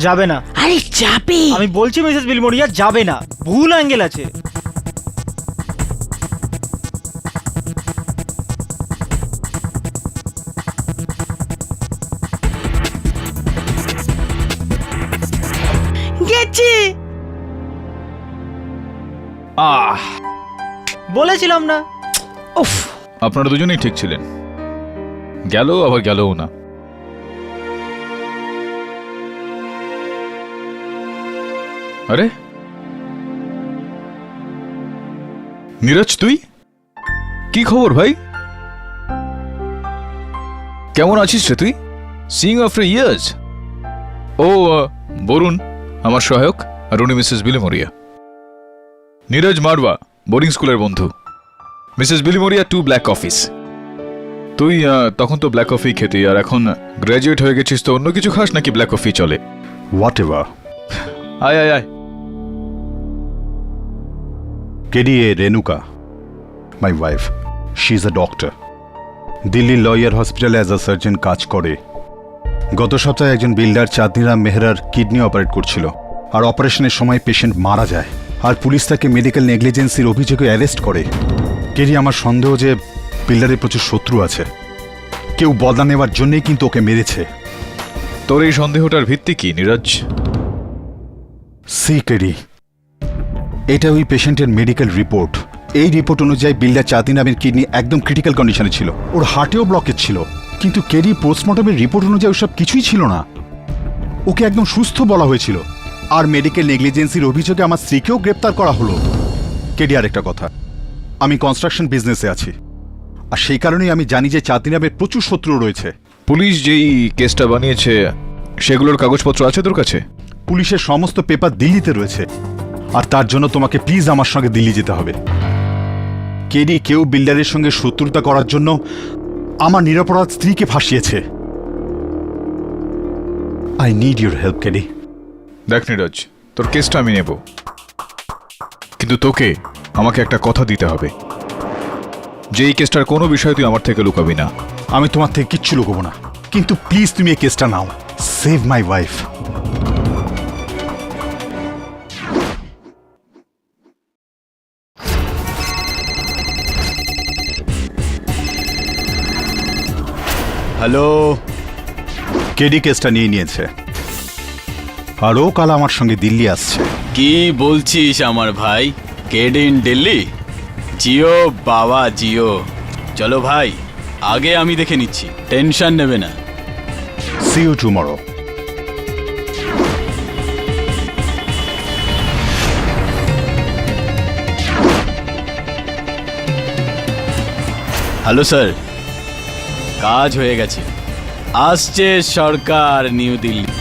যাবে না। আরে যাবে। আমি বলছি মিসেস বিলমোরিয়া যাবে না, ভুল অ্যাঙ্গেল আছে। গেছে। বলেছিলাম না। উফ, আপনারা দুজনেই ঠিক ছিলেন, গেল আবার গেলও না। আরে নীরজ, তুই কি খবর ভাই? কেমন আছিস রে তুই? Seeing after years. ও বরুণ আমার সহায়ক, আর উনি মিসেস বিলিমোরিয়া। নীরজ মারওয়া বোর্ডিং স্কুলের বন্ধু, মিসেস বিলিমোরিয়া 2 ব্ল্যাক অফিস। তুই তখন তো ব্ল্যাক কফি খেতি, আর এখন গ্র্যাজুয়েট হয়ে গেছিস তো অন্য কিছু খাস নাকি ব্ল্যাক কফি চলে? What ever. আয় আয় আয়। KDA Renuka, my wife, she is a doctor. Delhi lawyer হসপিটালে অ্যাজ আ সার্জন কাজ করে। গত সপ্তাহে একজন বিল্ডার চাঁদনিরাম মেহরার কিডনি অপারেট করছিল, আর অপারেশনের সময় পেশেন্ট মারা যায়, আর পুলিশ তাকে মেডিকেল নেগলিজেন্সির অভিযোগে অ্যারেস্ট করে। কেডি, আমার সন্দেহ যে বিল্ডারের প্রচুর শত্রু আছে, কেউ বদলা নেওয়ার জন্যই কিন্তু ওকে মেরেছে। তোর এই সন্দেহটার ভিত্তি কি নীরজ? সি কেডি, এটা ওই পেশেন্টের মেডিকেল রিপোর্ট। এই রিপোর্ট অনুযায়ী বিল্ডার চাঁদনিরামের কিডনি একদম ক্রিটিক্যাল কন্ডিশনে ছিল, ওর হার্টেও ব্লকেজ ছিল। কিন্তু কেডি, পোস্টমর্টমের রিপোর্ট অনুযায়ী ওসব কিছুই ছিল না, ওকে একদম সুস্থ বলা হয়েছিল। আর মেডিকেল নেগলিজেন্সির অভিযোগে আমার স্ত্রীকেও গ্রেপ্তার করা হলো। কেডি, আরেকটা কথা, আমি কনস্ট্রাকশন বিজনেসে আছি, আর সেই কারণেই আমি জানি যে চাঁদনিরামের প্রচুর শত্রু রয়েছে। পুলিশ যেই কেসটা বানিয়েছে সেগুলোর কাগজপত্র আছে তোর কাছে? পুলিশের সমস্ত পেপার দিল্লিতে রয়েছে, আর তার জন্য তোমাকে প্লিজ আমার সঙ্গে দিল্লি যেতে হবে। কেডি, কেউ বিল্ডারের সঙ্গে শত্রুতা করার জন্য আমার নিরপরাধ স্ত্রীকে ফাঁসিয়েছে। I need your help KD. দেখ নীরজ, তোর কেসটা আমি নেব, কিন্তু তোকে আমাকে একটা কথা দিতে হবে যে এই কেসটার কোনো বিষয় তুই আমার থেকে লুকাবি না। আমি তোমার থেকে কিচ্ছু লুকোবো না, কিন্তু প্লিজ তুমি এই কেসটা নাও। Save my wife. Hello, KD কেসটা নিয়ে নিয়েছে, আর ও কাল আমার সঙ্গে দিল্লি আসছে। কি বলছিস আমার ভাই? কেড ইন দিল্লি? জিও বাবা জিও। চলো ভাই, আগে আমি দেখে নিচ্ছি, টেনশন নেবে না। See you tomorrow. Hello sir, কাজ হয়ে গেছে, আসছে সরকার নিউ দিল্লি।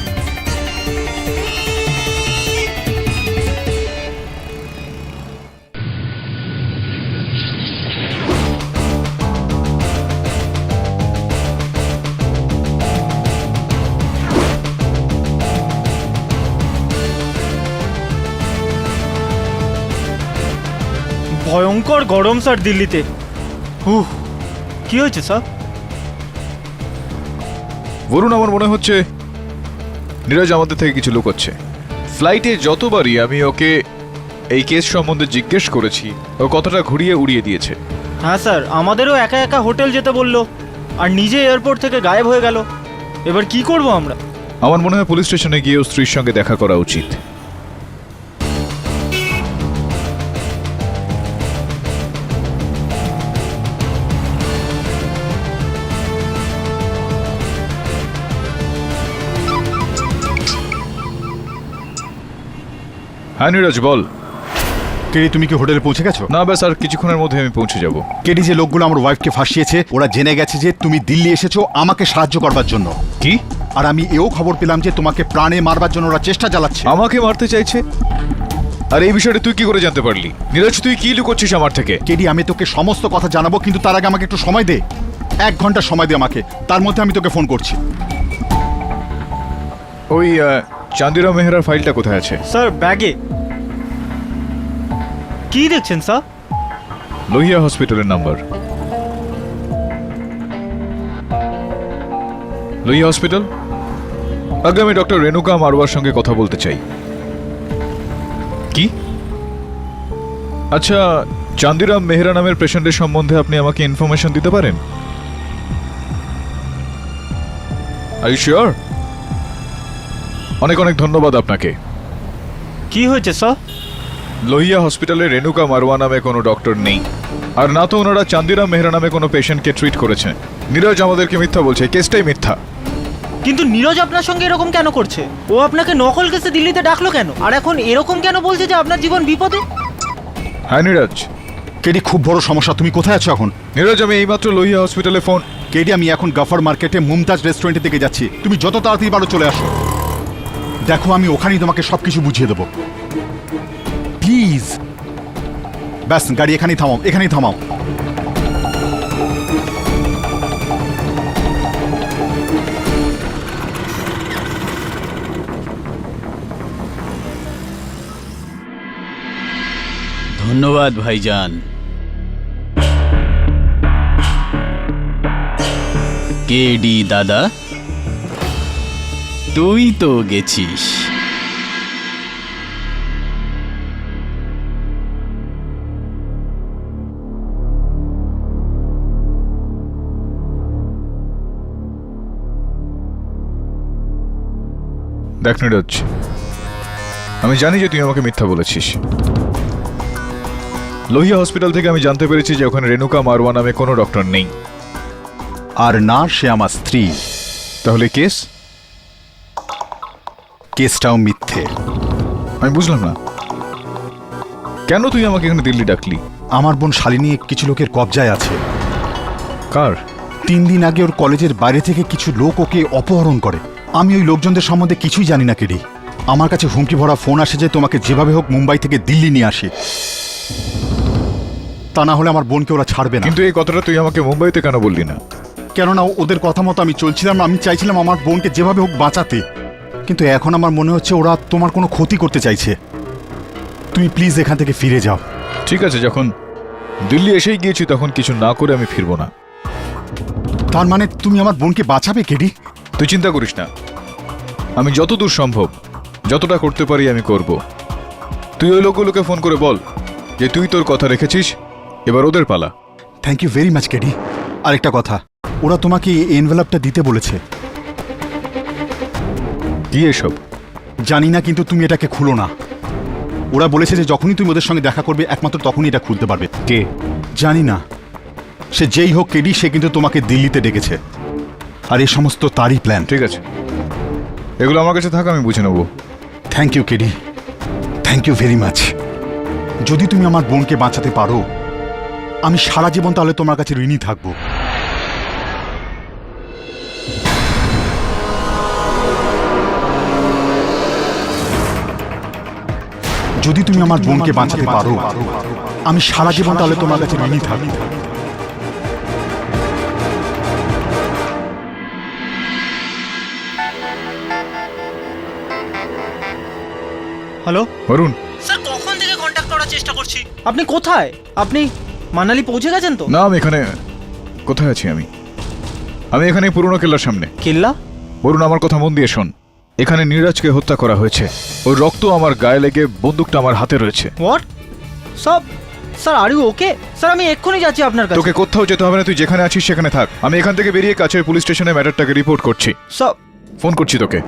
ভয়ঙ্কর গরম স্যার দিল্লিতে। কি হয়েছে স্যার? বরুণ, আমার মনে হচ্ছে নীরজ আমাদের থেকে কিছু লুকোচ্ছে। ফ্লাইটে যতবারই আমি ওকে এই কেস সম্বন্ধে জিজ্ঞেস করেছি, ও কথাটা ঘুরিয়ে উড়িয়ে দিয়েছে। হ্যাঁ স্যার, আমাদেরও একা একা হোটেল যেতে বললো, আর নিজে এয়ারপোর্ট থেকে গায়েব হয়ে গেল। এবার কি করব আমরা? আমার মনে হয় পুলিশ স্টেশনে গিয়ে ওর স্ত্রীর সঙ্গে দেখা করা উচিত। হ্যাঁ নীরজ, বল। কেডি, তুমি কি হোটেলে পৌঁছে গেছো? না ব্যাস, আর কিছুক্ষণের মধ্যে আমি পৌঁছে যাব। কেডি, যে লোকগুলো আমার ওয়াইফকে ফাঁসিয়েছে ওরা জেনে গেছে যে তুমি দিল্লি এসেছো আমাকে সাহায্য করবার জন্য। কি? আর আমি এও খবর পেলাম যে তোমাকে প্রাণে মারবার জন্য ওরা চেষ্টা চালাচ্ছে। আমাকে মারতে চাইছে? আর এই বিষয়টা তুই কি করে জানতে পারলি? নীরজ, তুই কি লুকোচ্ছিস আমার থেকে? কেডি, আমি তোকে সমস্ত কথা জানাবো, কিন্তু তার আগে আমাকে একটু সময় দে। 1 ঘন্টা সময় দে আমাকে, তার মধ্যে আমি তোকে ফোন করছি। ওই চাঁদিরাম মেহরার ফাইলটা কোথায় আছে? স্যার ব্যাগে। কি দেখছেন স্যার? লোহিয়া হসপিটালের নাম্বার। লোহিয়া হসপিটাল? আগে আমি ডক্টর রেণুকা মারওয়ার সঙ্গে কথা বলতে চাই। কি? আচ্ছা, চান্দিরাম মেহরা নামের পেশেন্টের সম্বন্ধে আপনি আমাকে ইনফরমেশন দিতে পারেন? Are you sure? অনেক অনেক ধন্যবাদ আপনাকে। কি হয়েছে স্যার? লোহিয়া হসপিটালে রেণুকা মারওয়া নামে কোনো ডক্টর নেই, আর না তো ওনারা চান্দিরাম মেহরা নামে কোনো পেশেন্টকে ট্রিট করেছেন। নীরজ আমাদেরকে মিথ্যা বলছে, কেসটাই মিথ্যা। কিন্তু নীরজ আপনার সঙ্গে এরকম কেন করছে? ও আপনাকে নকল কেসে দিল্লিতে ডাকলো কেন? আর এখন এরকম কেন বলছে যে আপনার জীবন বিপদে? হ্যাঁ নীরজ। কেডি, খুব বড় সমস্যা। তুমি কোথায় আছো এখন? নীরজ, আমি এইমাত্র লোহিয়া হসপিটালে ফোন। কেডি, আমি এখন গাফার মার্কেটে মুমতাজ রেস্টুরেন্টের দিকে যাচ্ছি। তুমি যত তাড়াতাড়ি পারো চলে আসো। দেখো, আমি ওখানেই তোমাকে সবকিছু বুঝিয়ে দেবো। প্লিজ। ব্যাস, গাড়ি এখানেই থামাও, এখানেই থামাও। ধন্যবাদ ভাইজান। কেডি দাদা, তুই তো গেছিস। দেখ নীরজ, আমি জানি যে তুই আমাকে মিথ্যা বলেছিস। লোহিয়া হসপিটাল থেকে আমি জানতে পেরেছি যে ওখানে রেণুকা মারওয়া নামে কোনো ডক্টর নেই। আর না, সে আমার স্ত্রী। তাহলে কেস? কেসটাও মিথ্যে। আমি বুঝলাম না, কেন তুই আমাকে এখানে দিল্লি ডাকলি? আমার বোন শালিনী কিছু লোকের কবজায় আছে। কার? 3 দিন আগে ওর কলেজের বাইরে থেকে কিছু লোক ওকে অপহরণ করে। আমি ওই লোকজনদের সম্বন্ধে কিছুই জানি না কেডি। আমার কাছে হুমকি ভরা ফোন আসে যে তোমাকে যেভাবে হোক মুম্বাই থেকে দিল্লি নিয়ে আসে, তা না হলে আমার বোনকে ওরা ছাড়বে না। কিন্তু এই কথাটা তুই আমাকে মুম্বাইতে কেন বললি না? কেননা ওদের কথা মতো আমি চলছিলাম। আমি চাইছিলাম আমার বোনকে যেভাবে হোক বাঁচাতে, কিন্তু এখন আমার মনে হচ্ছে ওরা তোমার কোনো ক্ষতি করতে চাইছে। তুমি প্লিজ এখান থেকে ফিরে যাও। ঠিক আছে, যখন দিল্লি এসেই গিয়েছি তখন কিছু না করে আমি ফিরবো না। তার মানে তুমি আমার বোনকে বাঁচাবে কেডি? তুই চিন্তা করিস না, আমি যতদূর সম্ভব যতটা করতে পারি আমি করব। তুই ওই লোকগুলোকে ফোন করে বল যে তুই তোর কথা রেখেছিস, এবার ওদের পালা। Thank you very much KD. আরেকটা কথা, ওরা তোমাকে এই এনভেলপটা দিতে বলেছে। কি এসব? জানি না, কিন্তু তুমি এটাকে খুলো না। ওরা বলেছে যে যখনই তুমি ওদের সঙ্গে দেখা করবে একমাত্র তখনই এটা খুলতে পারবে। কে? জানি না, সে যেই হোক কেডি, সে কিন্তু তোমাকে দিল্লিতে ডেকেছে, আর এই সমস্ত তারই প্ল্যান। ঠিক আছে, এগুলো আমার কাছে থাক, আমি বুঝে নেব। Thank you KD, thank you very much. যদি তুমি আমার বোনকে বাঁচাতে পারো, আমি সারা জীবন তাহলে তোমার কাছে ঋণী থাকবো। যদি তুমি আমার বোনকে বাঁচাতে পারো, আমি সারা জীবন তাহলে তোমার কাছে ঋণী থাকবো। হ্যালো অরুণ, স্যার, কখন থেকে কন্ট্যাক্ট করার চেষ্টা করছি। আপনি কোথায়? আপনি মানালি পৌঁছে গেছেন তো? না, আমি এখানে। কোথায় আছি আমি? আমি এখানে পুরনো কেল্লার সামনে। কেল্লা? অরুণ, আমার কথা মন দিয়ে শোন। এখানে নীরাজকে হত্যা করা হয়েছে। ওর রক্ত আমার গায়ে লেগে বন্দুকটা আমার হাতে রয়েছে। হোয়াট? সব sir, are you okay? Sir, আমি এক্ষুনি যাচ্ছি আপনার কাছে। তোকে কোথাও যেতে হবে না, তুই যেখানে আছিস সেখানে থাক। আমি এখান থেকে বেরিয়ে কাছের পুলিশ স্টেশনে ম্যাটারটাকে রিপোর্ট করছি। সব ফোন করছি তোকে।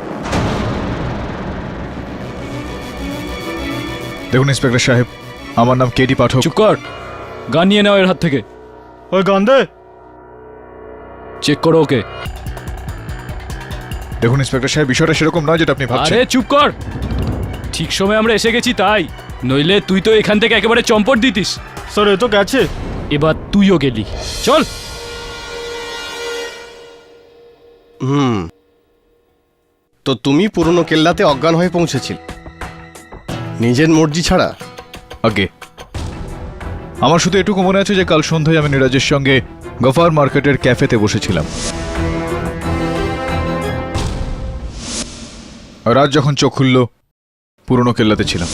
দেখুন ইন্সপেক্টর সাহেব, আমার নাম কেডি পাঠক। চুপ কর, গান নিয়ে নাও এর হাত থেকে। ওই গান্ধে, চেক করো ওকে। দেখুন ইন্সপেক্টর সাহেব, বিষয়টা সেরকম নয় যেটা আপনি ভাবছেন। আরে চুপ কর, ঠিক সময় আমরা এসে গেছি তাই, নইলে তুই তো এখান থেকে একেবারে চম্পট দিতিস। স্যার এ তো গেছে। এবার তুইও গেলি, চল। তো তুমি পুরনো কেল্লাতে অজ্ঞান হয়ে পৌঁছেছিল নিজের মর্জি ছাড়া? আগে আমার শুধু এটুকু মনে আছে যে কাল সন্ধ্যায় আমি নীরাজের সঙ্গে গফার মার্কেটের ক্যাফেতে বসেছিলাম। রাত যখন চোখ খুলল, পুরনো কেল্লাতে ছিলাম।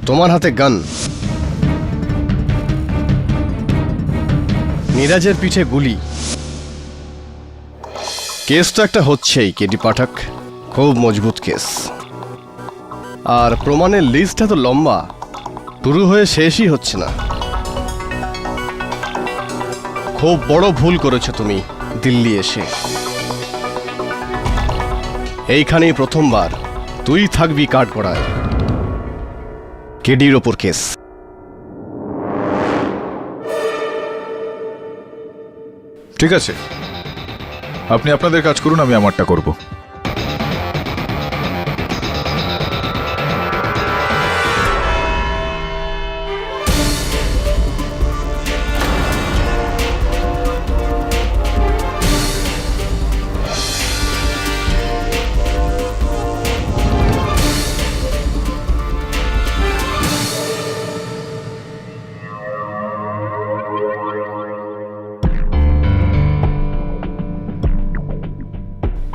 তোমার হাতে গান, নীরাজের পিঠে গুলি। কেস তো একটা হচ্ছেই কেডি পাঠক, খুব মজবুত কেস। আর প্রমাণের লিস্টটা তো লম্বা, শুরু হয়ে শেষই হচ্ছে না। খুব বড় ভুল করেছো তুমি দিল্লি এসে। এইখানেই প্রথমবার তুই থাকবি কাঠগড়ায়। কেডির ওপর কেস। ঠিক আছে, আপনি আপনাদের কাজ করুন, আমি আমারটা করব।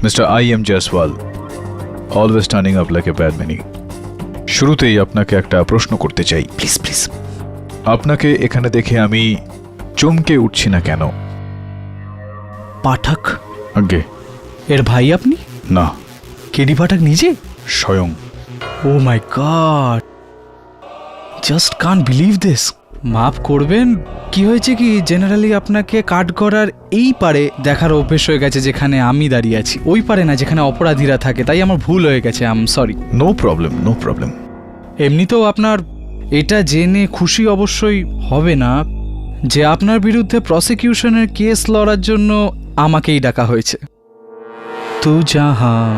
Mr. I.M. Jaiswal, always turning up like a bad many. শুরুতেই আপনাকে একটা প্রশ্ন করতে চাই। Please please. আপনাকে এখানে দেখে আমি চমকে উঠছি না কেন? পাঠক আগে এর ভাই আপনি? না, কেডি পাঠক নিজে? স্বয়ং। Oh my god, just can't believe this. মাফ করবেন, কি হয়েছে কি জেনারেলি আপনাকে কাঠগড়ার এই পারে দেখার অভ্যেস হয়ে গেছে যেখানে আমি দাঁড়িয়ে আছি, ওই পারে না যেখানে অপরাধীরা থাকে, তাই আমার ভুল হয়ে গেছে। I am sorry. No problem, no problem. এমনিতেও আপনার এটা জেনে খুশি অবশ্যই হবে না যে আপনার বিরুদ্ধে প্রসিকিউশনের কেস লড়ার জন্য আমাকেই ডাকা হয়েছে। তু জাহাঁ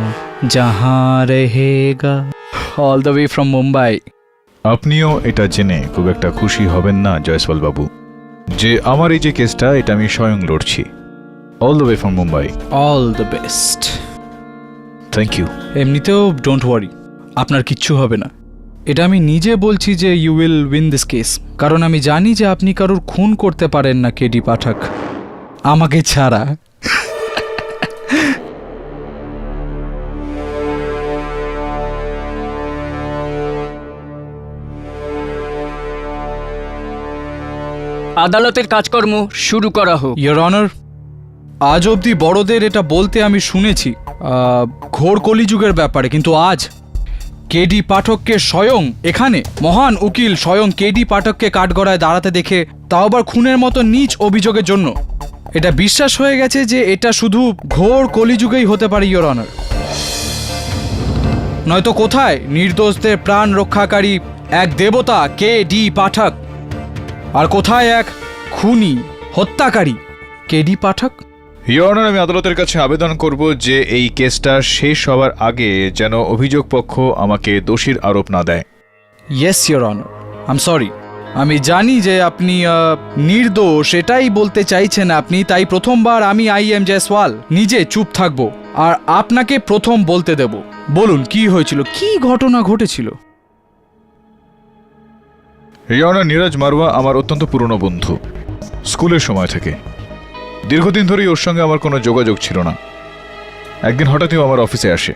জাহাঁ রহেগা, all the way from Mumbai. আপনিও এটা জেনে খুব একটা খুশি হবেন না জয়সওয়াল বাবু, যে আমার এই যে কেসটা এটা আমি স্বয়ং লড়ছি, all the way from Mumbai. All the best. Thank you. এমনিতেও ডোন্ট ওয়ারি, আপনার কিচ্ছু হবে না। এটা আমি নিজে বলছি যে you will win this case, কারণ আমি জানি যে আপনি কারোর খুন করতে পারেন না কেডি পাঠক, আমাকে ছাড়া। আদালতের কাজকর্ম শুরু করা হোক। ইয়োর অনার, আজ অবধি বড়দের এটা বলতে আমি শুনেছি ঘোর কলিযুগের ব্যাপারে, কিন্তু আজ কেডি পাঠককে স্বয়ং এখানে মহান উকিল স্বয়ং কেডি পাঠককে কাঠগড়ায় দাঁড়াতে দেখে, তাও আবার খুনের মতো নীচ অভিযোগের জন্য, এটা বিশ্বাস হয়ে গেছে যে এটা শুধু ঘোর কলিযুগেই হতে পারে ইয়োর অনার। নয়তো কোথায় নির্দোষদের প্রাণ রক্ষাকারী এক দেবতা কেডি পাঠক, আর কোথায় এক খুনি হত্যাকারী কেডি পাঠক? ইয়োর অনার, আমি আদালতের কাছে আবেদন করব যে এই কেসটা শেষ হওয়ার আগে যেন অভিযোগ পক্ষ আমাকে দোষীর আরোপ না দেয়। Yes your honour, I am sorry. আমি জানি যে আপনি নির্দোষ এটাই বলতে চাইছেন আপনি, তাই প্রথমবার আমি I.M. জয়সওয়াল নিজে চুপ থাকবো আর আপনাকে প্রথম বলতে দেব। বলুন কি হয়েছিল, কি ঘটনা ঘটেছিল? ইয়োর অনার, নীরজ মারওয়া আমার অত্যন্ত পুরনো বন্ধু, স্কুলের সময় থেকে। দীর্ঘদিন ধরেই ওর সঙ্গে আমার কোনো যোগাযোগ ছিল না। একদিন হঠাৎই ও আমার অফিসে আসে।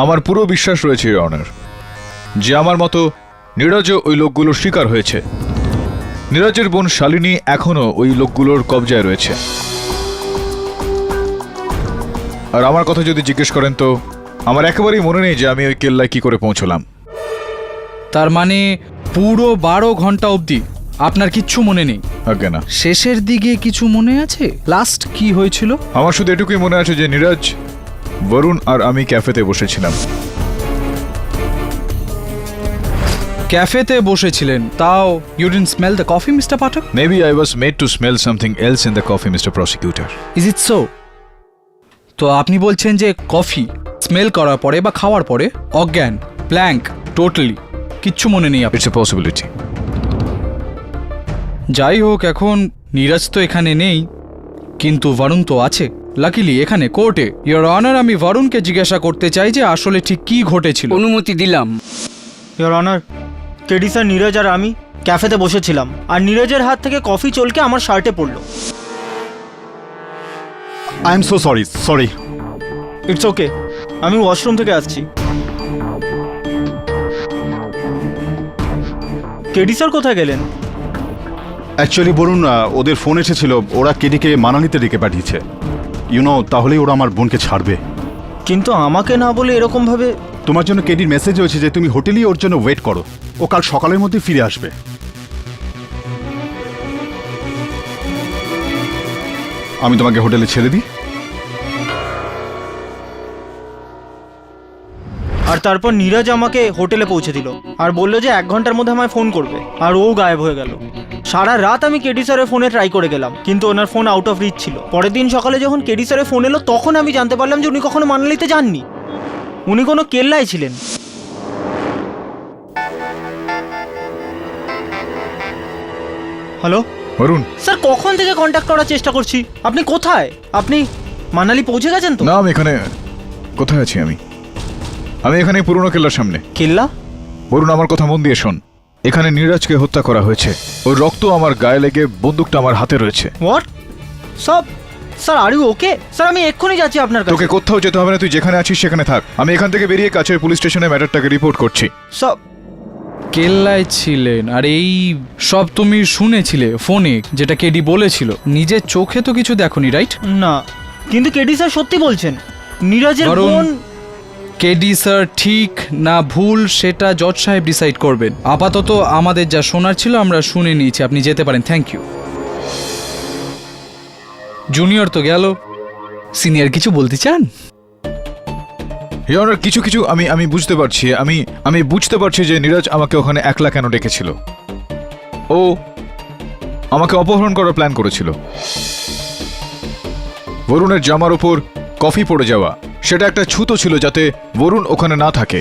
আমার পুরো বিশ্বাস রয়েছে ইয়োর অনার যে আমার মতো নীরজও ওই লোকগুলোর শিকার হয়েছে। নীরজের বোন শালিনী এখনো ওই লোকগুলোর কবজায় রয়েছে। আর আমার কথা যদি জিজ্ঞেস করেন তো আমার একেবারেই মনে নেই যে আমি ওই কেল্লায় কি করে পৌঁছলাম। তার মানে পুরো 12 ঘন্টা অবধি আপনার কিচ্ছু মনে নেই? আজ্ঞে না। শেষের দিকে কিছু মনে আছে? লাস্ট কি হয়েছিল? আমার শুধু এটুকুই মনে আছে যে নীরজ বরুণ আর আমি ক্যাফেতে বসেছিলাম। ক্যাফেতে বসেছিলেন, তাও you didn't smell the coffee mister Pathak? Maybe I was made to smell something else in the coffee, Mr. Prosecutor. Is it so? তো আপনি বলছেন যে কফি স্মেল করার পরে বা খাওয়ার পরে অজ্ঞান, ব্ল্যাঙ্ক, টোটালি কিচ্ছু মনে নেই আপনার? It's a possibility. যাই হোক, এখন নীরজ তো এখানে নেই, কিন্তু বরুণ তো আছে। লাকিলি এখানে কোর্টে ইওর অনার, আমি বরুণকে জিজ্ঞাসা করতে চাই যে আসলে ঠিক কি ঘটেছিল। অনুমতি দিলাম। Your honour, KD sir, Neeraj আর আমি ক্যাফেতে বসেছিলাম, আর নীরজের হাত থেকে কফি চলকে আমার শার্টে পড়লো। I am so sorry. It's okay, আমি ওয়াশরুম থেকে আসছি। কেডি স্যার কোথায় গেলেন? অ্যাকচুয়ালি বলুন, ওদের ফোন এসেছিল, ওরা কেডিকে মানালিতে ডেকে পাঠিয়েছে। তাহলেই ওরা আমার বোনকে ছাড়বে। কিন্তু আমাকে না বলে এরকম ভাবে? তোমার জন্য কেডির মেসেজ হয়েছে যে তুমি হোটেলেই ওর জন্য ওয়েট করো, ও কাল সকালের মধ্যে ফিরে আসবে। আমি তোমাকে হোটেলে ছেড়ে দিই। আর তারপর নীরজ আমাকে হোটেলে পৌঁছে দিল আর বললো যে 1 ঘন্টার মধ্যে আমায় ফোন করবে, আর ও গায়েব হয়ে গেল। সারা রাত আমি কেডি স্যারের ফোনে ট্রাই করে গেলাম, কিন্তু ওনার ফোন আউট অফ রিচ ছিল। পরের দিন সকালে যখন কেডি স্যারের ফোন এলো, তখন আমি জানতে পারলাম যে উনি কখনো মানালিতে যাননি, উনি কোনো কেল্লায় ছিলেন। হ্যালো বরুণ, স্যার, কখন থেকে কন্ট্যাক্ট করার চেষ্টা করছি। আপনি কোথায়? আপনি মানালি পৌঁছে গেছেন তো? না, আমি এখানে। কোথায় আছি আমি? আমি এখানে পুরনো কেল্লার সামনে। কেল্লা? বরুণ, আমার কথা মন দিয়ে শোন। এখানে নীরজকে হত্যা করা হয়েছে, ওর রক্ত আমার গায়ে লেগে বন্দুকটা আমার হাতে রয়েছে। What? Sir, are you okay? Sir, আমি এক্ষুনি যাচ্ছি আপনার তোকে কাছে। কোথাও যেতে হবে না, তুই যেখানে আছিস সেখানে থাক। আমি এখান থেকে বেরিয়ে কাছের পুলিশ স্টেশনে ম্যাটারটাকে রিপোর্ট করছি। স্যার, কেল্লায় ছিলেন আর এই সব তুমি শুনেছিলে ফোনে, যেটা কেডি বলেছিল? নিজের চোখে তো কিছু দেখোনি, রাইট? না, কিন্তু কেডি স্যার সত্যি বলছেন, নীরজের বরুণ, বোন। কেডি স্যার ঠিক না ভুল সেটা জজ সাহেব ডিসাইড করবেন। আপাতত আমাদের যা শোনার ছিল আমরা শুনে নিয়েছি, আপনি যেতে পারেন। Thank you. জুনিয়র তো গেল, সিনিয়র কিছু বলতে চান? ইওর অনার, কিছু কিছু আমি বুঝতে পারছি। আমি বুঝতে পারছি যে নীরজ আমাকে ওখানে একলা কেন ডেকেছিল। ও আমাকে অপহরণ করার প্ল্যান করেছিল। বরুণের জামার ওপর কফি পড়ে যাওয়া, সেটা একটা ছুতো ছিল যাতে বরুণ ওখানে না থাকে।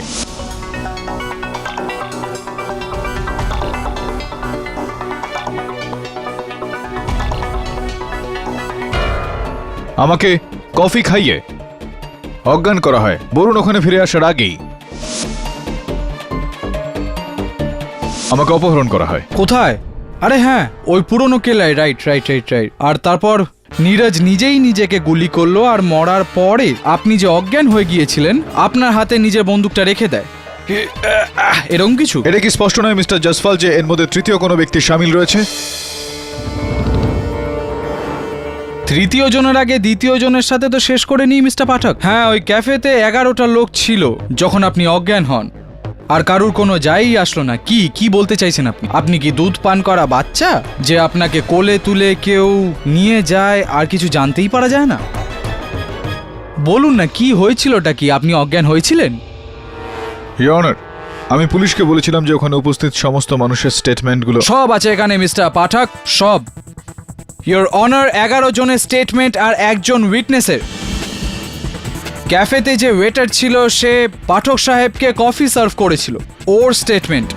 আমাকে কফি খাইয়ে অজ্ঞান করা হয় বরুণ ওখানে ফিরে আসার আগেই। আমাকে অপহরণ করা হয়। কোথায়? আরে হ্যাঁ, ওই পুরনো কেল্লায়। রাইট। আর তারপর নীরজ নিজেই নিজেকে গুলি করলো, আর মরার পরে আপনি যে অজ্ঞান হয়ে গিয়েছিলেন, আপনার হাতে নিজের বন্দুকটা রেখে দেয়। এরকম কিছু? এটা কি স্পষ্ট নয় মিস্টার জসপাল যে এর মধ্যে তৃতীয় কোনো ব্যক্তি শামিল রয়েছে? তৃতীয় জনের আগে দ্বিতীয় জনের সাথে তো শেষ করে নিই মিস্টার পাঠক। হ্যাঁ, ওই ক্যাফেতে 11টা লোক ছিল যখন আপনি অজ্ঞান হন, আর কারুর কোনো যাই আসলো না। কি বলতে চাইছেন আপনি? আপনি কি দুধ পান করা বাচ্চা যে আপনাকে কোলে তুলে কেউ নিয়ে যায় আর কিছু জানতেই পারা যায় না? বলুন না, কি হয়েছিলটা কি? আপনি অজ্ঞান হয়েছিলেন? ইওর অনার, আমি পুলিশকে বলেছিলাম যে ওখানে উপস্থিত সমস্ত মানুষের স্টেটমেন্টগুলো সব আছে এখানে মিস্টার পাঠক, সব। ইওর অনার, 11 জনের স্টেটমেন্ট আর একজন উইটনেসের। ক্যাফেতে যে ওয়েটার ছিল সে পাঠক সাহেবকে কফি সার্ভ করেছিল, ওর স্টেটমেন্ট।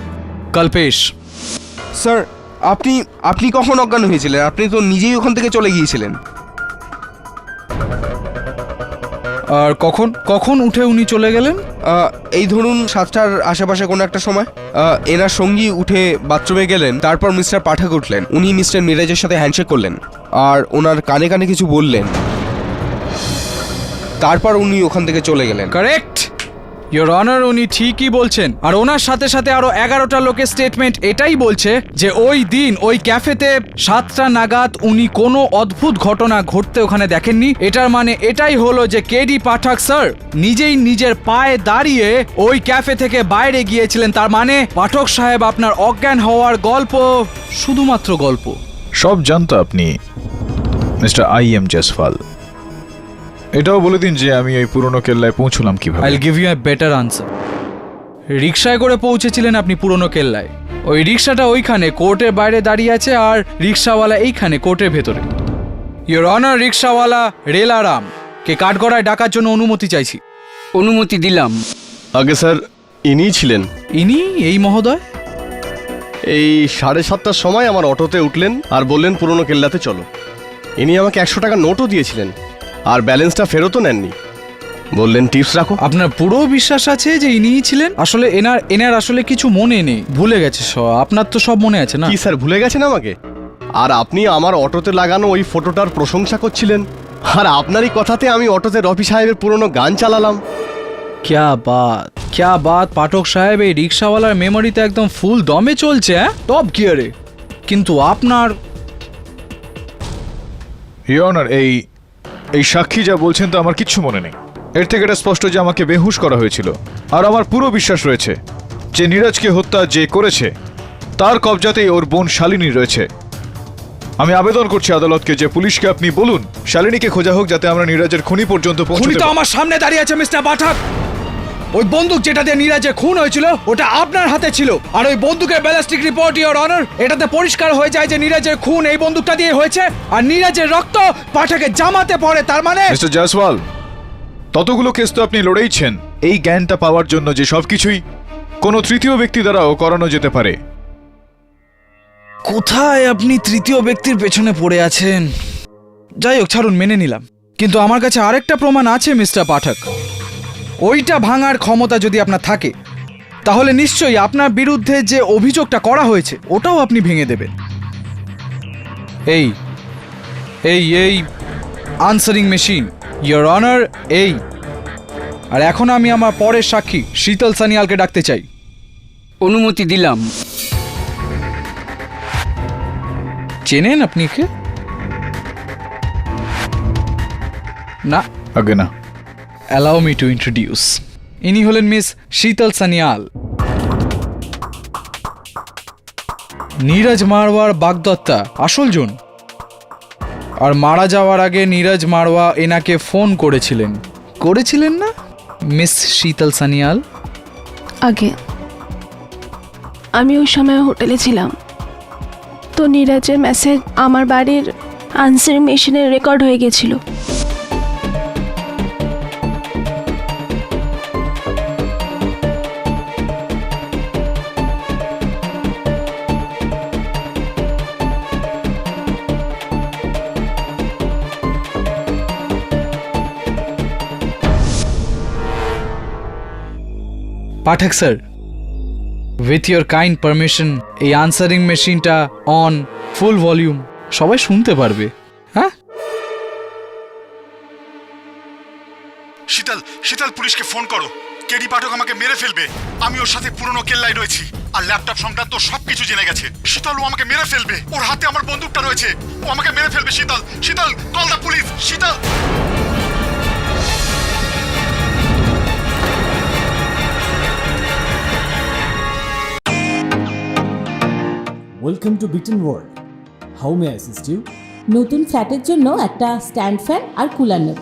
কল্পেশ। স্যার, আপনি কখন অজ্ঞান হয়েছিলেন? আপনি তো নিজেই ওখান থেকে চলে গিয়েছিলেন। আর কখন উঠে উনি চলে গেলেন? এই ধরুন 7টার আশেপাশে কোনো একটা সময়। এনার সঙ্গী উঠে বাথরুমে গেলেন, তারপর মিস্টার পাঠক উঠলেন। উনি মিস্টার নীরজের সাথে হ্যান্ডশেক করলেন আর ওনার কানে কানে কিছু বললেন, তারপর উনি ওখান থেকে চলে গেলেন। কারেক্ট ইওর অনার, উনি ঠিকই বলছেন। আর ওনার সাথে সাথে আরো 11টা লোকের স্টেটমেন্ট এটাই বলছে যে ওই দিন ওই ক্যাফেতে 7টা নাগাদ উনি কোনো অদ্ভুত ঘটনা ঘটতে ওখানে দেখেননি। এটার মানে এটাই হলো যে কেডি পাঠক স্যার নিজেই নিজের পায়ে দাঁড়িয়ে ওই ক্যাফে থেকে বাইরে গিয়েছিলেন। তার মানে পাঠক সাহেব আপনার অজ্ঞান হওয়ার গল্প শুধুমাত্র গল্প। সব জানতো আপনি মিস্টার আই এম জসপাল। এটাও বলে দিন যে আমি এই পুরনো কেল্লায় পৌঁছলাম কিভাবে। I'll give you a better answer. রিক্সায় করে পৌঁছেছিলেন আপনি পুরনো কেল্লায়। ওই রিক্সাটা ওইখানে কোর্টের বাইরে দাঁড়িয়ে আছে, আর রিক্সাওয়ালা এইখানে কোর্টের ভেতরে। ইওর অনার, রিক্সাওয়ালা রেলারাম কে কাঠগড়ায় ডাকার জন্য অনুমতি চাইছি। অনুমতি দিলাম। আগে স্যার, ইনিই ছিলেন। ইনি এই মহোদয়? এই 7:30টার সময় আমার অটোতে উঠলেন আর বললেন পুরনো কেল্লাতে চলো। ইনি আমাকে 100 টাকা নোটও দিয়েছিলেন, আর ব্যালেন্সটা ফেরতও নেননি। বললেন টিপস রাখো। আপনার পুরো বিশ্বাস আছে যে ইনিই ছিলেন? আসলে এনার আসলে কিছু মনে নেই, ভুলে গেছে সব। আপনার তো সব মনে আছে না? কি স্যার, ভুলে গেছেন আমাকে? আর আপনি আমার অটোতে লাগানো ওই ফটোটার প্রশংসা করছিলেন, আর আপনারই কথাতে আমি অটোতে রফি সাহেবের পুরনো গান চালালাম। ক্যা বাত পাঠক সাহেব, এই রিক্সাওয়ালার মেমোরিতে একদম ফুল দমে চলছে, হ্যাঁ, টপ গিয়ারে। কিন্তু আপনার ইওর অনার, এই সাক্ষী যা বলছেন তো আমার কিচ্ছু মনে নেই। এর থেকে এটা স্পষ্ট যে আমাকে বেহুশ করা হয়েছিল। আর আমার পুরো বিশ্বাস রয়েছে যে নীরজকে হত্যা যে করেছে তার কবজাতেই ওর বোন শালিনী রয়েছে। আমি আবেদন করছি আদালতকে যে পুলিশকে আপনি বলুন শালিনীকে খোঁজা হোক, যাতে আমরা নীরজের খুনি পর্যন্ত খুনি পৌঁছতে তো পারি। আমার সামনে দাঁড়িয়ে আছে মিস্টার পাঠক। ওই বন্দুক যেটা দিয়ে নীরজের খুন হয়েছিল ওটা আপনার হাতে ছিল, আর ওই বন্দুকের ব্যালিস্টিক রিপোর্ট, ইওর অনার, এটাতে পরিষ্কার হয়ে যায় যে নীরজের খুন এই বন্দুকটা দিয়ে হয়েছে, আর নীরজের রক্ত পাঠকের জামাতে পড়ে। তার মানে মিস্টার জয়সওয়াল, ততগুলো কেস তো আপনি লড়েইছেন এই জ্ঞানটা পাওয়ার জন্য যে সবকিছুই কোনো তৃতীয় ব্যক্তি দ্বারাও করানো যেতে পারে। কোথায় আপনি তৃতীয় ব্যক্তির পেছনে পড়ে আছেন? যাই হোক, ছাড়ুন, মেনে নিলাম। কিন্তু আমার কাছে আরেকটা প্রমাণ আছে মিস্টার পাঠক। ওইটা ভাঙার ক্ষমতা যদি আপনার থাকে, তাহলে নিশ্চয়ই আপনার বিরুদ্ধে যে অভিযোগটা করা হয়েছে ওটাও আপনি ভেঙে দেবেন। এই এই এই আনসারিং মেশিন, ইওর অনার, এই। আর এখন আমি আমার পরের সাক্ষী শীতল সানিয়ালকে ডাকতে চাই। অনুমতি দিলাম। চেনেন আপনি কে? না? আগে না। Allow me to introduce. ইনি হলেন মিস শীতল সানিয়াল, নীরজ মারওয়ার বাগদত্তা আসল জন। আর মারা যাওয়ার আগে নীরজ মারওয়া এনাকে ফোন করেছিলেন না মিস শীতল সানিয়াল? আগে আমি ওই সময় হোটেলে ছিলাম, তো নীরজের মেসেজ আমার বাড়ির আনসারিং মেশিনে রেকর্ড হয়ে গেছিল। Pathak sir, with your kind permission, এই আনসারিং মেশিনটা অন, ফুল ভলিউম, সবাই শুনতে পারবে। হ্যাঁ, শীতল, পুলিশকে ফোন করো। কেডি পাঠক আমাকে মেরে ফেলবে। আমি ওর সাথে পুরনো কেল্লায় রয়েছি, আর ল্যাপটপ সংক্রান্ত সবকিছু জেনে গেছে। শীতল, ও আমাকে মেরে ফেলবে। ওর হাতে আমার বন্দুকটা রয়েছে, ও আমাকে মেরে ফেলবে। Sheetal, call the police. Sheetal. Welcome to Bitten world. How may I assist you? নতুন ফ্ল্যাটের জন্য একটা স্ট্যান্ড ফ্যান আর কুলার নেব।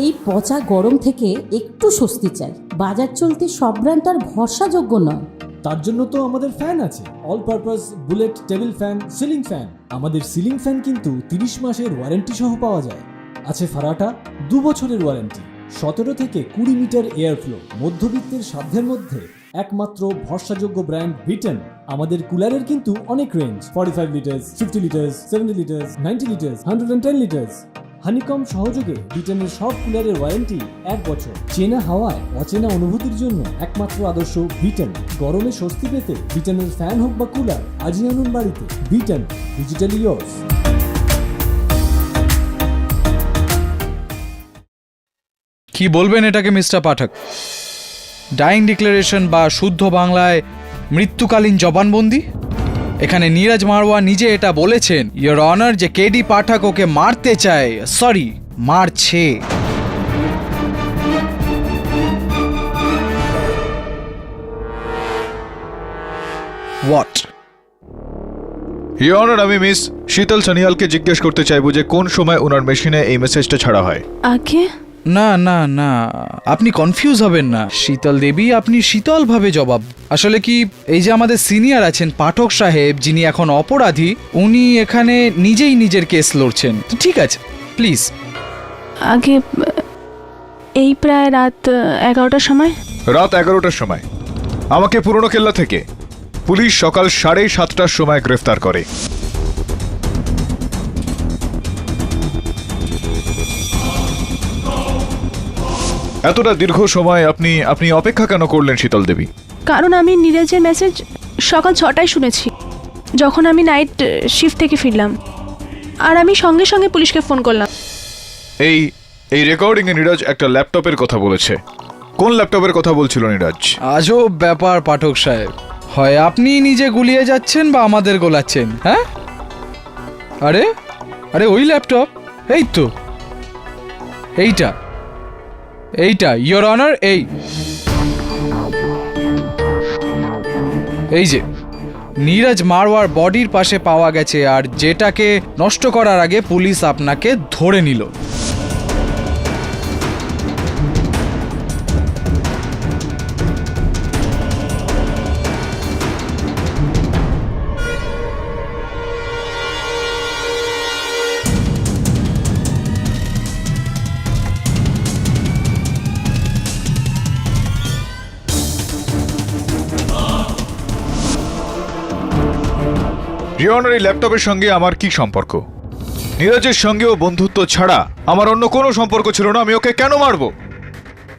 এই পচা গরম থেকে একটু স্বস্তি চাই। বাজার চলতে সব ব্র্যান্ড আর ভরসাযোগ্য নয়। তার জন্য তো আমাদের ফ্যান আছে, all purpose bullet table fan, ceiling fan. আমাদের সিলিং ফ্যান কিন্তু 30 মাসের ওয়ারেন্টি সহ পাওয়া যায়। আছে ফারাটা 2 বছরের ওয়ারেন্টি, 17 থেকে 20 মিটার এয়ার ফ্লো। মধ্যবিত্তের সাধ্যের মধ্যে একমাত্র ভরসাযোগ্য ব্র্যান্ড বিটেন। আমাদের কুলারের কিন্তু অনেক range, 45 litres, 50 litres, 70 litres, 90 litres, 110 litres. Honeycomb সহযোগে বিটেনের সব কুলারের ওয়ারেন্টি 1 বছর। চেনা হাওয়ায় অচেনা অনুভূতির জন্য একমাত্র আদর্শ বিটেন। গরমে স্বস্তি পেতে বিটেনের ফ্যান হোক বা কুলার, আজই আনুন বাড়িতে। Beaten, digitally yours. কি বলবেন এটাকে মিস্টার পাঠক? ডাইং ডিক্লারেশন বা শুদ্ধ বাংলায় মৃত্যুকালীন জবানবন্দি? এখানে নীরজ মারওয়া নিজে এটা বলেছেন, ইওর অনার, যে কেডি পাঠক ওকে মারতে চায়, সরি, মারছে। হোয়াট? ইওর অনার, আমি মিস শীতল সানিয়ালকে জিজ্ঞেস করতে চাইবো যে কোন সময় ওনার মেশিনে এই মেসেজটা ছাড়া হয়। আগে না না না, আপনি কনফিউজ হবেন না শীতল দেবী, আপনি শীতলভাবে জবাব। আসলে কি, এই যে আমাদের সিনিয়র আছেন পাঠক সাহেব, যিনি এখন অপরাধী, উনি এখানে নিজেই নিজের কেস লড়ছেন। তো ঠিক আছে, প্লিজ। আগে এই প্রায় রাত 11টার সময় রাত 11টার সময় আমাকে পুরনো কেল্লা থেকে পুলিশ সকাল 7:30টার সময় গ্রেফতার করে। এতটা দীর্ঘ সময় আপনি আপনি অপেক্ষা কেন করলেন শীতল দেবী? কারণ আমি নীরজের মেসেজ সকাল 6টায় শুনেছি, যখন আমি নাইট শিফট থেকে ফিরলাম। আর আমি সঙ্গে সঙ্গে পুলিশকে ফোন করলাম। এই এই রেকর্ডিং এ নীরজ একটা ল্যাপটপের কথা বলেছে। কোন ল্যাপটপের কথা বলছিল নীরজ? আজব ব্যাপার পাঠক সাহেব, হয় আপনি নিজে গুলিয়ে যাচ্ছেন বা আমাদের গোলাচ্ছেন। হ্যাঁ, আরে আরে ওই ল্যাপটপ, এই তো এইটা এইটা ইয়োর অনার, এই যে নীরজ মারওয়ার বডির পাশে পাওয়া গেছে, আর যেটাকে নষ্ট করার আগে পুলিশ আপনাকে ধরে নিল। রিওনার এই ল্যাপটপের সঙ্গে আমার কি সম্পর্ক? নীরজের সঙ্গেও বন্ধুত্ব ছাড়া আমার অন্য কোনো সম্পর্ক ছিল না। আমি ওকে কেন মারবো?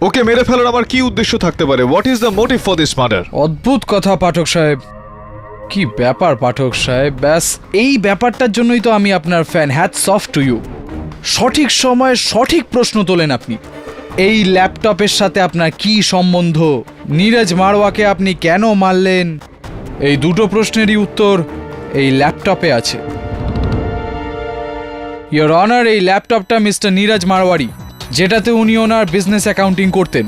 ওকে মেরে ফেলার আমার কি উদ্দেশ্য থাকতে পারে? What is the motive for this murder? অদ্ভুত কথা পাঠক সাহেব, কি ব্যাপার পাঠক সাহেব, ব্যাস এই ব্যাপারটার জন্যই তো আমি আপনার fan. Hats off to you. সঠিক সময়ে সঠিক প্রশ্ন তোলেন আপনি। এই ল্যাপটপের সাথে আপনার কি সম্বন্ধ? নীরজ মারওয়াকে আপনি কেন মারলেন? এই দুটো প্রশ্নেরই উত্তর এই ল্যাপটপে আছে। ইয়োর অনার, এই ল্যাপটপটা মিস্টার নীরজ মারওয়ারি, যেটাতে উনি ওনার বিজনেস অ্যাকাউন্টিং করতেন।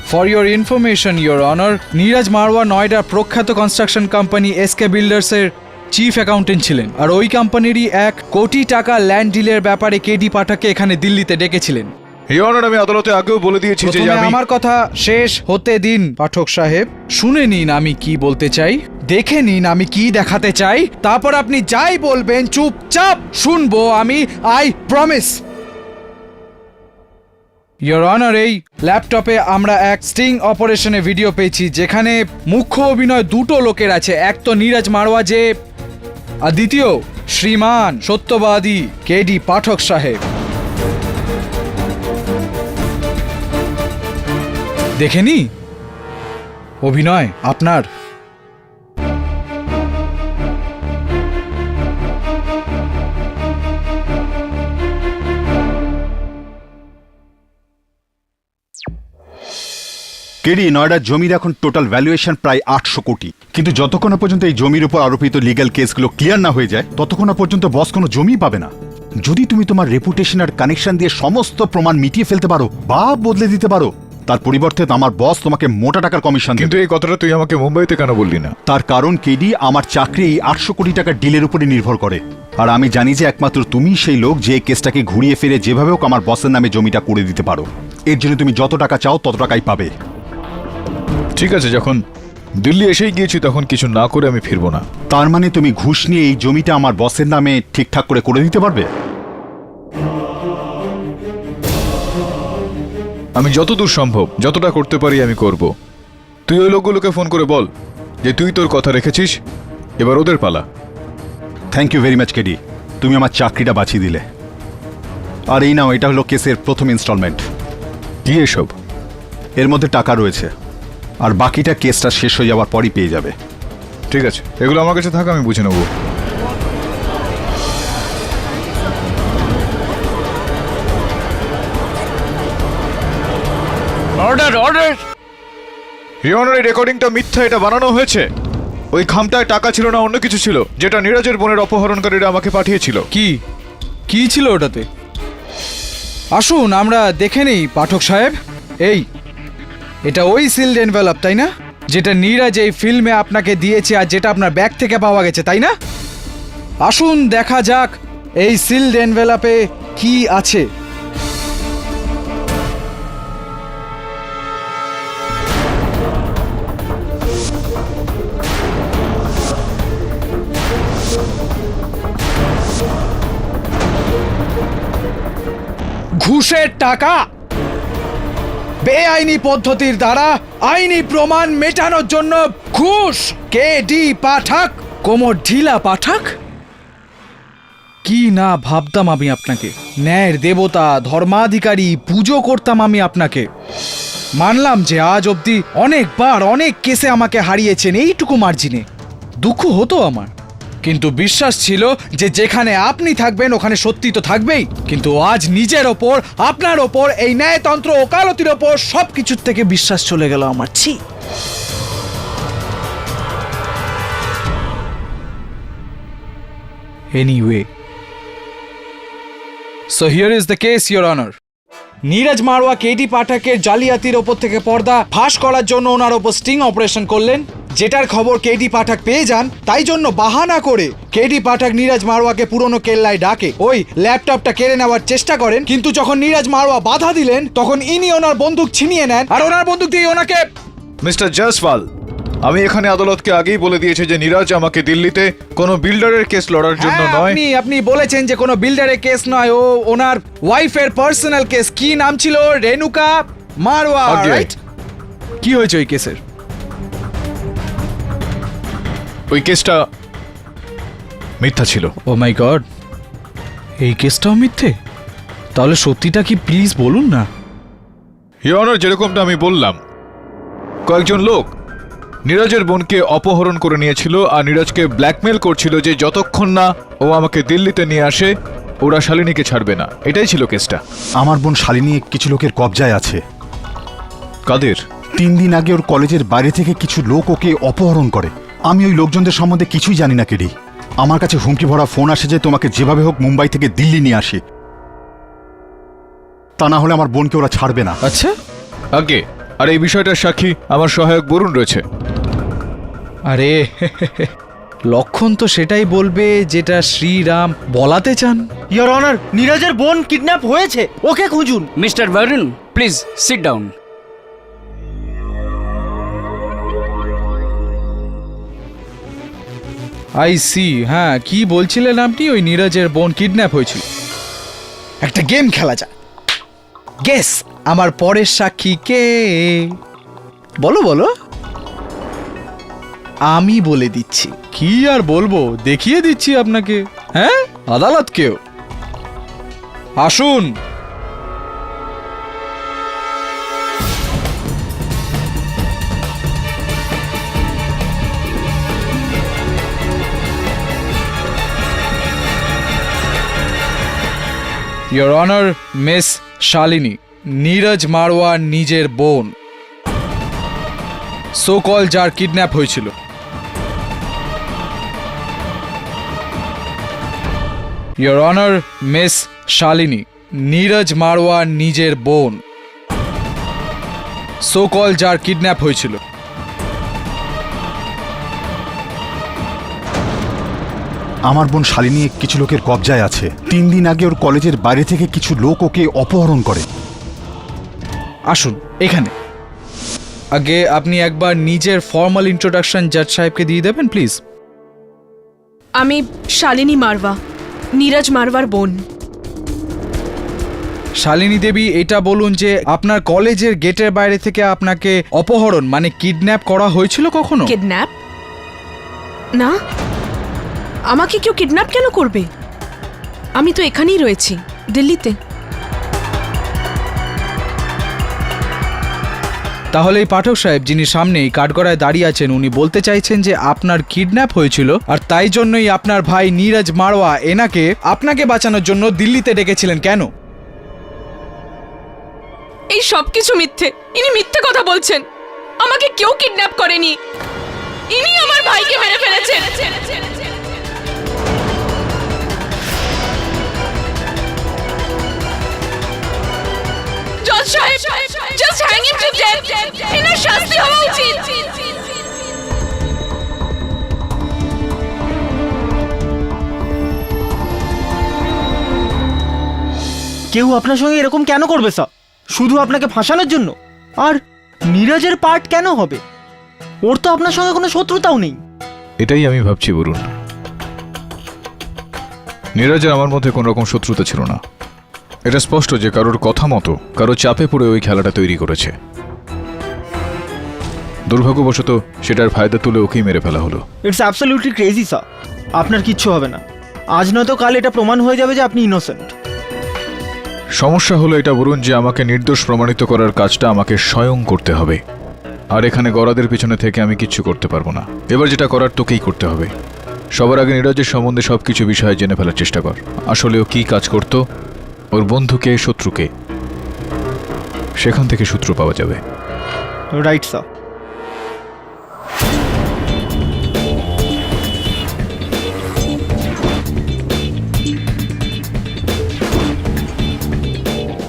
For your information your honour, Neeraj Marwah নয়ডার প্রখ্যাত কনস্ট্রাকশন কোম্পানি এসকে বিল্ডার্সের চিফ অ্যাকাউন্টেন্ট ছিলেন, আর ওই কোম্পানিরই 1 কোটি টাকা ল্যান্ড ডিলের ব্যাপারে কেডি পাঠককে এখানে দিল্লিতে ডেকেছিলেন। রিওনার, আমি আদালতে আগেও বলে দিয়েছি যে প্রথমে আমার কথা শেষ হতে দিন পাঠক সাহেব। শুনে নিন আমি কি বলতে চাই, দেখে নিন আমি কি দেখাতে চাই, তারপর আপনি যাই বলবেন চুপচাপ শুনবো আমি, আই প্রমিস। ইয়োর অনার, এই ল্যাপটপে আমরা এক স্টিং অপারেশনে ভিডিও পেয়েছি, যেখানে মুখ্য অভিনয় দুটো লোকের আছে। এক তো নীরজ মারওয়া যে, আর দ্বিতীয় শ্রীমান সত্যবাদী কেডি পাঠক সাহেব। দেখেনি অভিনয় আপনার? কেডি, নয়ডার জমির এখন টোটাল ভ্যালুয়েশন প্রায় 800 কোটি। কিন্তু যতক্ষণ না পর্যন্ত এই জমির উপর আরোপিত লিগ্যাল কেসগুলো ক্লিয়ার না হয়ে যায়, ততক্ষণ না পর্যন্ত বস কোনো জমি পাবে না। যদি তুমি তোমার রেপুটেশন আর কানেকশন দিয়ে সমস্ত প্রমাণ মিটিয়ে ফেলতে পারো বা বদলে দিতে পারো, তার পরিবর্তে আমার বস তোমাকে মোটা টাকার কমিশন দেবে। কিন্তু এই কথাটা তুই আমাকে মুম্বাইতে কেন বললি না? তার কারণ কেডি, আমার চাকরি এই 800 কোটি টাকার ডিলের উপরে নির্ভর করে। আর আমি জানি যে একমাত্র তুমি সেই লোক যে কেসটাকে ঘুরিয়ে ফিরে যেভাবে হোক আমার বসের নামে জমিটা করে দিতে পারো। এর জন্য তুমি যত টাকা চাও তত টাকাই পাবে। ঠিক আছে, যখন দিল্লি এসেই গিয়েছি তখন কিছু না করে আমি ফিরবো না। তার মানে তুমি ঘুষ নিয়ে এই জমিটা আমার বসের নামে ঠিকঠাক করে দিতে পারবে? আমি যতদূর সম্ভব যতটা করতে পারি আমি করব। তুই ওই লোকগুলোকে ফোন করে বল যে তুই তোর কথা রেখেছিস, এবার ওদের পালা। Thank you very much KD, তুমি আমার চাকরিটা বাঁচিয়ে দিলে। আর এই নাও, এটা হলো কেসের প্রথম ইনস্টলমেন্ট। কি এসব? এর মধ্যে টাকা রয়েছে, আর বাকিটা কেসটা শেষ হয়ে যাওয়ার পরই পেয়ে যাবে। ঠিক আছে, এগুলো আমার কাছে থাক, আমি বুঝে নেবো। Order order. রিওনার, এই রেকর্ডিংটা মিথ্যা, এটা বানানো হয়েছে। ওই খামটায় টাকা ছিল না, অন্য কিছু ছিল, যেটা নীরজের বোনের অপহরণকারীরা আমাকে পাঠিয়েছিল। কি কি ছিল ওটাতে? আসুন আমরা দেখে নেই পাঠক সাহেব। এটা ওই সিলড এনভেলপ, তাই না? যেটা নীরজ এই ফিল্মে আপনাকে দিয়েছে আর যেটা আপনার ব্যাগ থেকে পাওয়া গেছে, তাই না? আসুন দেখা যাক এই সিলড এনভেলপে কি আছে। ঘুষের টাকা বেআইনি পদ্ধতির দ্বারা আইনি প্রমাণ মেটানোর জন্য ঘুষ। কেডি পাঠক, কোমর ঢিলা পাঠক। কি না ভাবতাম আমি আপনাকে, ন্যায়ের দেবতা, ধর্মাধিকারী পুজো করতাম আমি আপনাকে। মানলাম যে আজ অবধি অনেকবার অনেক কেসে আমাকে হারিয়েছেন এইটুকু মার্জিনে, দুঃখ হতো আমার, কিন্তু বিশ্বাস ছিল যে যেখানে আপনি থাকবেন ওখানে সত্যি তো থাকবেই। কিন্তু আজ নিজের ওপর, আপনার ওপর, এই ন্যায়তন্ত্র ওকালতির ওপর সবকিছুর থেকে বিশ্বাস চলে গেল আমার। ছি। Anyway, so here is the case, your honour. Neeraj Marwah KD পাঠকের জালিয়াতির ওপর থেকে পর্দা ফাঁস করার জন্য ওনার ওপর স্টিং অপারেশন করলেন, যেটার খবর কেডি পাঠক পেয়ে যান। তাই জন্য বাহানা করে কেডি পাঠক নীরজ মারওয়াকে পুরনো কেল্লায় ডাকে, ওই ল্যাপটপটা কেড়ে নেওয়ার চেষ্টা করেন। কিন্তু যখন নীরজ মারওয়া বাধা দিলেন তখন ইনি ওনার বন্দুক ছিনিয়ে নেন আর ওনার বন্দুক দিয়ে ওনাকে। মিস্টার জয়সওয়াল, আমি এখানে আদালতকে আগেই বলে দিয়েছি যে নীরজ আমাকে দিল্লিতে কোনো বিল্ডারের কেস লড়ার জন্য নয়। আপনি বলেছেন যে কোনো বিল্ডারের কেস নয়, ও ওনার ওয়াইফের পার্সোনাল কেস। কি নাম ছিল? রেনুকা মারওয়া, রাইট? কি হয়েছে ওই কেসের? ওই কেসটা মিথ্যা ছিল। ও মাই গড, এই কেসটাও মিথ্যে? তাহলে সত্যিটা কি প্লিজ বলুন না। ইওর অনার, যেরকমটা আমি বললাম, কয়েকজন লোক নীরজের বোনকে অপহরণ করে নিয়েছিল আর নীরজকে ব্ল্যাকমেল করছিল যে যতক্ষণ না ও আমাকে দিল্লিতে নিয়ে আসে ওরা শালিনীকে ছাড়বে না। এটাই ছিল কেসটা। আমার বোন শালিনী কিছু লোকের কবজায় আছে। কাদের? 3 দিন আগে ওর কলেজের বাইরে থেকে কিছু লোক ওকে অপহরণ করে। আমি ওই লোকজনদের সম্বন্ধে কিছুই জানি না কেডি। আমার কাছে হুমকি ভরা ফোন আসে যে তোমাকে যেভাবে হোক মুম্বাই থেকে দিল্লি নিয়ে আসে, তা না হলে আমার বোনকে ওরা ছাড়বে না। আচ্ছা, আগে আর এই বিষয়টার সাক্ষী আমার সহায়ক বরুণ রয়েছে। আরে লক্ষণ তো সেটাই বলবে যেটা শ্রীরাম বলাতে চান। ইওর অনার, নীরজের বোন কিডন্যাপ হয়েছে, ওকে খুঁজুন। Mister Varun, please sit down. I see. হ্যাঁ, কি বলছিলেন আপনি? ওই নীরজের বোন কিডন্যাপ হয়েছিল। একটা গেম খেলা যায়। গেস আমার পরের সাক্ষী কে? বলো বলো। আমি বলে দিচ্ছি। কি আর বলবো, দেখিয়ে দিচ্ছি আপনাকে। হ্যাঁ, আদালতকেও। আসুন। Your honour, miss Shalini, Neeraj Marwar নিজের বোন, সো কল যার কিডন্যাপ হয়েছিল। Your honour, miss Shalini, Neeraj Marwar নিজের বোন, সো কল যার কিডন্যাপ হয়েছিল। আমার বোন শালিনী কিছু লোকের কবজায় আছে। 3 দিন আগে ওর কলেজের বাইরে থেকে কিছু লোক ওকে অপহরণ করে। আসুন এখানে। আগে আপনি একবার নিজের ফর্মাল ইন্ট্রোডাকশন জাজ সাহেবকে দিয়ে দেবেন প্লিজ। আমি শালিনী মারওয়া, নীরজ মারওয়ার বোন। শালিনী দেবী, এটা বলুন যে আপনার কলেজের গেটের বাইরে থেকে আপনাকে অপহরণ মানে কিডন্যাপ করা হয়েছিল কখনো? কিডন্যাপ? না, আমাকে কেউ কিডন্যাপ কেন করবে? আমি তো এখানেই রয়েছি, দিল্লিতে। তাহলে এই পাঠক সাহেব যিনি সামনে এই কাঠগড়ায় দাঁড়িয়ে আছেন, উনি বলতে চাইছেন যে আপনার কিডন্যাপ হয়েছিল আর তাই জন্যই আপনার ভাই নীরজ মারওয়া এনাকে আপনাকে বাঁচানোর জন্য দিল্লিতে ডেকেছিলেন। কেন? এই সব কিছু মিথ্যে। ইনি মিথ্যে কথা বলছেন। আমাকে কেউ কিডন্যাপ করেনি। ইনি আমার ভাইকে মেরে ফেলেছেন। জজ সাহেব, just hang him to death. এনার শাস্তি হওয়া উচিত। কেউ আপনার সঙ্গে এরকম কেন করবে স্যার? শুধু আপনাকে ফাঁসানোর জন্য? আর নীরজের পার্ট কেন হবে? ওর তো আপনার সঙ্গে কোনো শত্রুতাও নেই। এটাই আমি ভাবছি বরুণ। নীরজ আর আমার মধ্যে কোনো রকম শত্রুতা ছিল না। এটা স্পষ্ট যে কারোর কথা মতো কারো চাপে পড়ে ওই খেলাটা তৈরি করেছে। দুর্ভাগ্যবশত সেটার ফায়দা তুলে ওকেই মেরে ফেলা হলো। It's absolutely crazy sir. আপনার কিচ্ছু হবে না, আজ নয়তো কাল এটা প্রমাণ হয়ে যাবে যে আপনি ইনোসেন্ট। সমস্যা হলো এটা বলুন যে আমাকে নির্দোষ প্রমাণিত করার কাজটা আমাকে স্বয়ং করতে হবে, আর এখানে গরাদের পিছনে থেকে আমি কিচ্ছু করতে পারবো না। এবার যেটা করার তোকেই করতে হবে। সবার আগে নীরজের সম্বন্ধে সবকিছু বিষয়ে জেনে ফেলার চেষ্টা কর। আসলে ও কি কাজ করত, ওর বন্ধুকে, শত্রুকে, সেখান থেকে সূত্র পাওয়া যাবে। Right sir.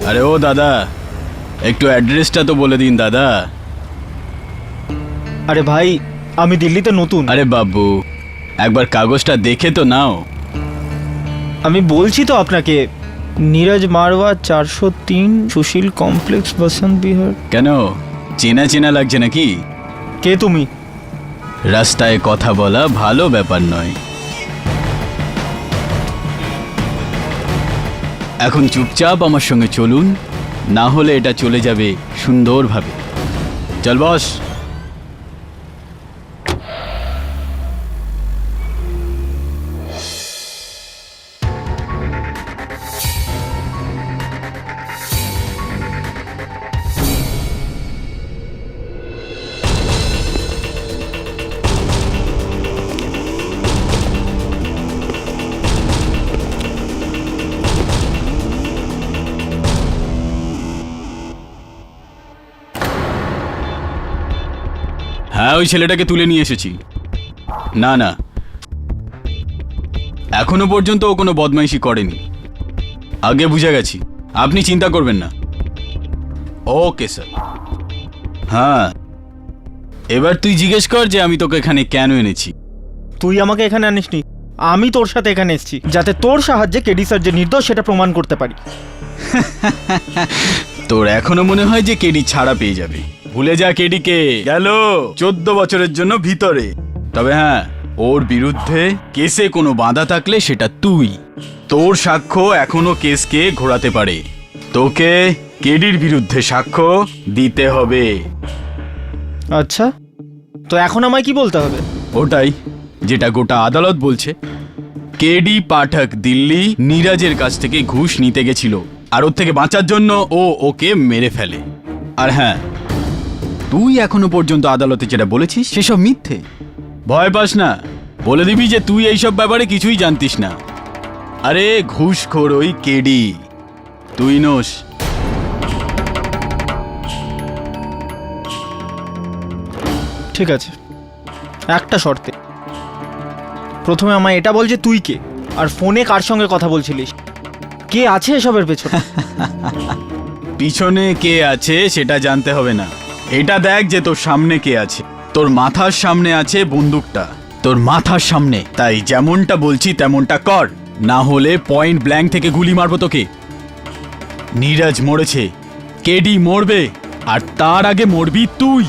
আরে ও দাদা, একটু অ্যাড্রেসটা তো বলে দিন দাদা। আরে ভাই, আমি দিল্লিতে নতুন। আরে বাবু, একবার কাগজটা দেখে তো নাও। আমি বলছি তো আপনাকে, নীরজ মারওয়া 403 সুশীল কমপ্লেক্স, বসন্ত বিহার। কেন, চেনা চেনা লাগছে নাকি? কে তুমি? রাস্তায় কথা বলা ভালো ব্যাপার নয়। এখন চুপচাপ আমার সঙ্গে চলুন, না হলে এটা চলে যাবে সুন্দরভাবে। চল বস। হ্যাঁ, ওই ছেলেটাকে তুলে নিয়ে এসেছি। না না, এখনো পর্যন্ত ও কোনো বদমাইশি করেনি। আগে বুঝে গেছি, আপনি চিন্তা করবেন না। Okay sir. হ্যাঁ, এবার তুই জিজ্ঞেস কর যে আমি তোকে এখানে কেন এনেছি। তুই আমাকে এখানে আনিসনি, আমি তোর সাথে এখানে এসেছি যাতে তোর সাহায্যে কেডি স্যার যে নির্দোষ সেটা প্রমাণ করতে পারি। তোর এখনো মনে হয় যে কেডি ছাড়া পেয়ে যাবে? ভুলে যা, কেডিকে গেল 14 বছরের জন্য ভিতরে। তবে হ্যাঁ, ওর বিরুদ্ধে কেসে কোনো বাধা থাকলে সেটা তুই। তোর সাক্ষ্য এখনো কেসকে ঘোরাতে পারে। তোকে কেডির বিরুদ্ধে সাক্ষ্য দিতে হবে। আচ্ছা, তো এখন আমায় কি বলতে হবে? ওটাই যেটা গোটা আদালত বলছে। কেডি পাঠক দিল্লি নীরজের কাছ থেকে ঘুষ নিতে গেছিল, আর ওর থেকে বাঁচার জন্য ও ওকে মেরে ফেলে। আর হ্যাঁ, তুই এখনো পর্যন্ত আদালতে যেটা বলেছিস সেসব মিথ্যে। ভয় পাস না, বলে দিবি যে তুই এইসব ব্যাপারে কিছুই জানতিস না। আরে ঘুষখোর ওই কেডি, তুই নোস। ঠিক আছে, একটা শর্তে। প্রথমে আমায় এটা বল যে তুই কে, আর ফোনে কার সঙ্গে কথা বলছিলিস, কে আছে এসবের পেছনে? পিছনে কে আছে সেটা জানতে হবে না, এটা দেখ যে তোর সামনে কে আছে। তোর মাথার সামনে আছে বন্দুকটা, তোর মাথার সামনে। তাই যেমনটা বলছি তেমনটা কর, না হলে পয়েন্ট ব্ল্যাঙ্ক থেকে গুলি মারবো তোকে। নীরজ মরেছে, কেডি মরবে, আর তার আগে মরবি তুই।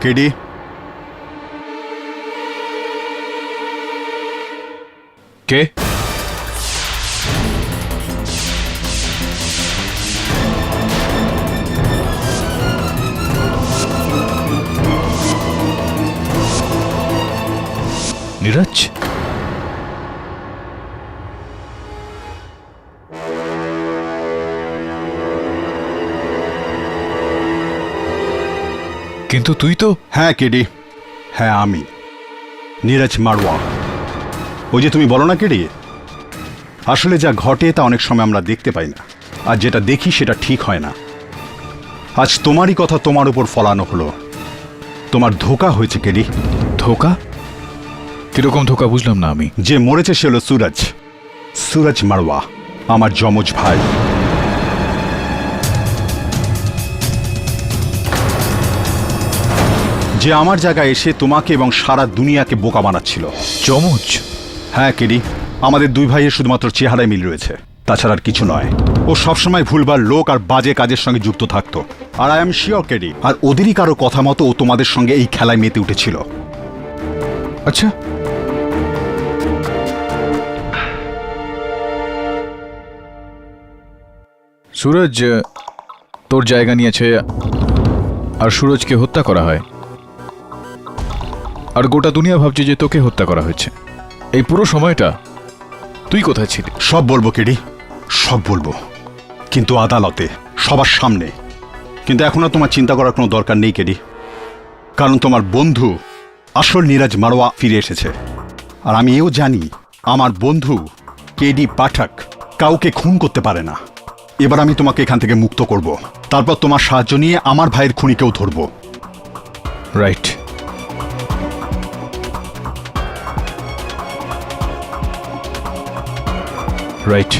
কেডি, কে? নীরজ? কিন্তু তুই তো। হ্যাঁ কেডি, হ্যাঁ আমি নীরজ মারওয়া। ওই যে তুমি বলো না কেডি, আসলে যা ঘটে তা অনেক সময় আমরা দেখতে পাই না, আর যেটা দেখি সেটা ঠিক হয় না। আজ তোমারই কথা তোমার উপর ফলানো হলো। তোমার ধোঁকা হয়েছে কেডি। ধোঁকা? কিরকম ধোঁকা বুঝলাম না আমি। যে মরেছে সে হলো সুরজ, সুরজ মারওয়া, আমার যমজ ভাই। যে আমার জায়গায় এসে তোমাকে এবং সারা দুনিয়াকে বোকা বানাচ্ছিল। চমচ? হ্যাঁ কেডি, আমাদের দুই ভাইয়ের শুধুমাত্র চেহারায় মিল রয়েছে, তাছাড়া আর কিছু নয়। ও সবসময় ভুলবার লোক আর বাজে কাজের সঙ্গে যুক্ত থাকতো। আর আই এম শিওর কেডি, আর ওদেরই কারো কথা মতো ও তোমাদের সঙ্গে এই খেলায় মেতে উঠেছিল। আচ্ছা, সুরজ তোর জায়গা নিয়েছে আর সুরজকে হত্যা করা হয়, আর গোটা দুনিয়া ভাবছে যে তোকে হত্যা করা হয়েছে। এই পুরো সময়টা তুই কোথায় ছিলি? সব বলবো কেডি, সব বলবো, কিন্তু আদালতে সবার সামনে। কিন্তু এখন আর তোমার চিন্তা করার কোনো দরকার নেই কেডি, কারণ তোমার বন্ধু আসল নীরজ মারওয়া ফিরে এসেছে। আর আমি এও জানি আমার বন্ধু কেডি পাঠক কাউকে খুন করতে পারে না। এবার আমি তোমাকে এখান থেকে মুক্ত করব, তারপর তোমার সাহায্য নিয়ে আমার ভাইয়ের খুনিকেও ধরবো। রাইট। রাইট।